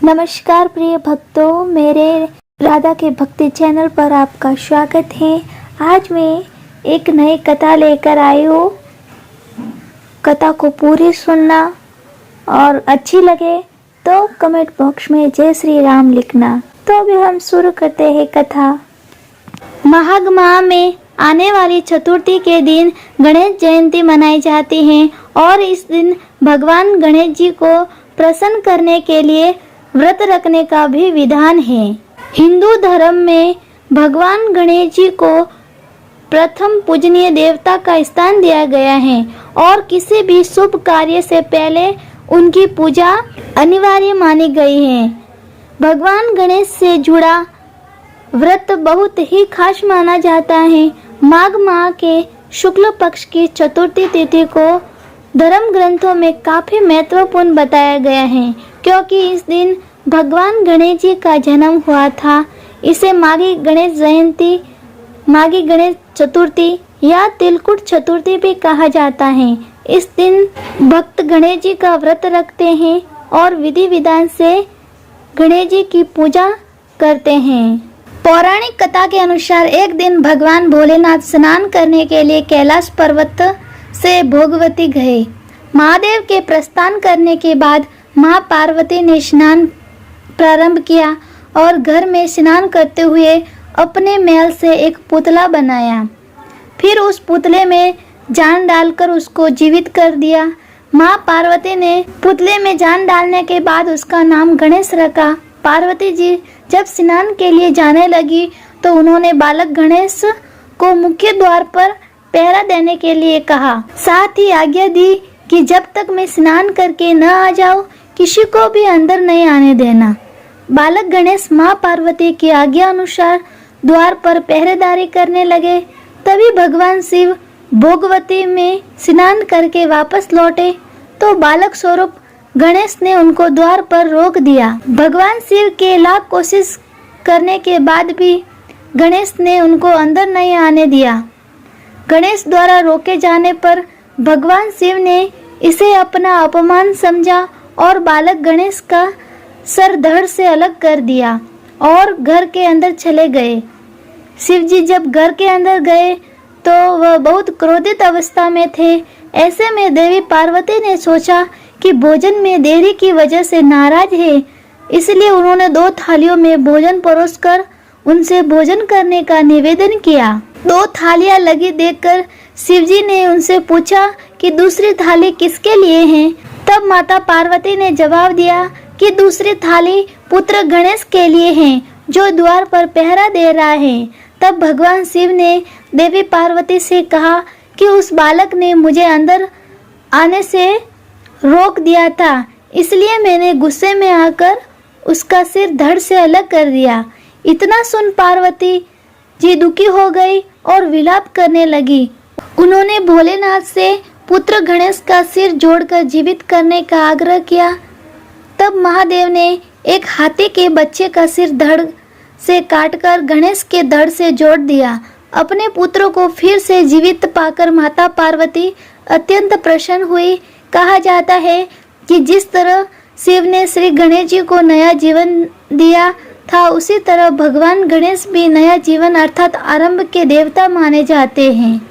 नमस्कार प्रिय भक्तों, मेरे राधा के भक्ति चैनल पर आपका स्वागत है। आज मैं एक नई कथा लेकर आई हूँ। कथा को पूरी सुनना और अच्छी लगे तो कमेंट बॉक्स में जय श्री राम लिखना। तो अभी हम शुरू करते हैं कथा। माघ माह में आने वाली चतुर्थी के दिन गणेश जयंती मनाई जाती है और इस दिन भगवान गणेश जी को प्रसन्न करने के लिए व्रत रखने का भी विधान है। हिंदू धर्म में भगवान गणेश जी को प्रथम पूजनीय देवता का स्थान दिया गया है और किसी भी शुभ कार्य से पहले उनकी पूजा अनिवार्य मानी गई है। भगवान गणेश से जुड़ा व्रत बहुत ही खास माना जाता है। माघ माह के शुक्ल पक्ष की चतुर्थी तिथि को धर्म ग्रंथों में काफी महत्वपूर्ण बताया गया है, क्योंकि इस दिन भगवान गणेश जी का जन्म हुआ था। इसे माघी गणेश जयंती, माघी गणेश चतुर्थी या तिलकुट चतुर्थी भी कहा जाता है। इस दिन भक्त गणेश जी का व्रत रखते हैं और विधि विधान से गणेश जी की पूजा करते हैं। पौराणिक कथा के अनुसार एक दिन भगवान भोलेनाथ स्नान करने के लिए कैलाश पर्वत से भोगवती गए। महादेव के प्रस्थान करने के बाद मां पार्वती ने स्नान प्रारंभ किया और घर में स्नान करते हुए अपने मैल से एक पुतला बनाया। फिर उस पुतले में जान डालकर उसको जीवित कर दिया। मां पार्वती ने पुतले में जान डालने के बाद उसका नाम गणेश रखा। पार्वती जी जब स्नान के लिए जाने लगी तो उन्होंने बालक गणेश को मुख्य द्वार पर पहरा देने के लिए कहा। साथ ही आज्ञा दी कि जब तक मैं स्नान करके न आ जाऊं, किसी को भी अंदर नहीं आने देना। बालक गणेश मां पार्वती की आज्ञा अनुसार द्वार पर पहरेदारी करने लगे। तभी भगवान शिव भोगवती में स्नान करके वापस लौटे तो बालक स्वरूप गणेश ने उनको द्वार पर रोक दिया। भगवान शिव के लाख कोशिश करने के बाद भी गणेश ने उनको अंदर नहीं आने दिया। गणेश द्वारा रोके जाने पर भगवान शिव ने इसे अपना अपमान समझा और बालक गणेश का सर धड़ से अलग कर दिया और घर के अंदर चले गए। शिव जी जब घर के अंदर गए तो वह बहुत क्रोधित अवस्था में थे। ऐसे में देवी पार्वती ने सोचा कि भोजन में देरी की वजह से नाराज है, इसलिए उन्होंने 2 थालियों में भोजन परोसकर उनसे भोजन करने का निवेदन किया। 2 थालियां लगी देखकर शिवजी ने उनसे पूछा कि दूसरी थाली किसके लिए है। तब माता पार्वती ने जवाब दिया कि दूसरी थाली पुत्र गणेश के लिए है, जो द्वार पर पहरा दे रहा है। तब भगवान शिव ने देवी पार्वती से कहा कि उस बालक ने मुझे अंदर आने से रोक दिया था, इसलिए मैंने गुस्से में आकर उसका सिर धड़ से अलग कर दिया। इतना सुन पार्वती जी दुखी हो गई और विलाप करने लगी। उन्होंने भोलेनाथ से पुत्र गणेश का सिर जोड़कर जीवित करने का आग्रह किया। तब महादेव ने एक हाथी के बच्चे का सिर धड़ से काटकर गणेश के धड़ से जोड़ दिया। अपने पुत्र को फिर से जीवित पाकर माता पार्वती अत्यंत प्रसन्न हुई। कहा जाता है कि जिस तरह शिव ने श्री गणेश जी को नया जीवन दिया था, उसी तरह भगवान गणेश भी नया जीवन अर्थात आरंभ के देवता माने जाते हैं।